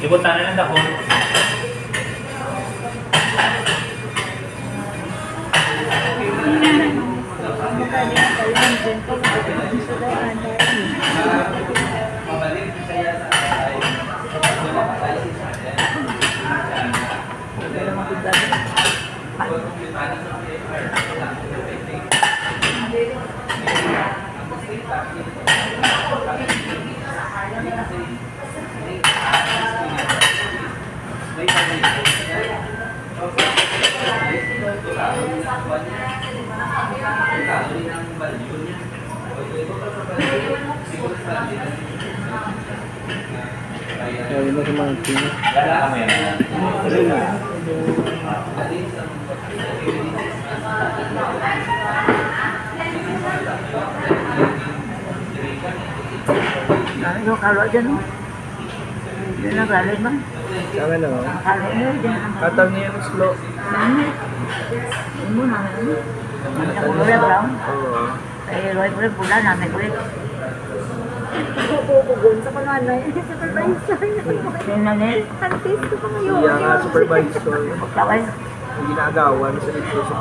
Libutan na lang ako. Ay, mo sa mga pino. Wala ka mo yan. Ano kalau dyan no? Diyan na galing ba? Kami na no? Kalau nyo dyan na. Kataw niya yung slow. Ano mo na ano? Ang kulay brown. Oo. Kaya Roy kulay pula namin kulit. Pupugon sa panganay. Supervisor. Yung nanay. Antis ko pa ngayon. Iya nga supervisor. Magkaway. Ginagawa sa dito sa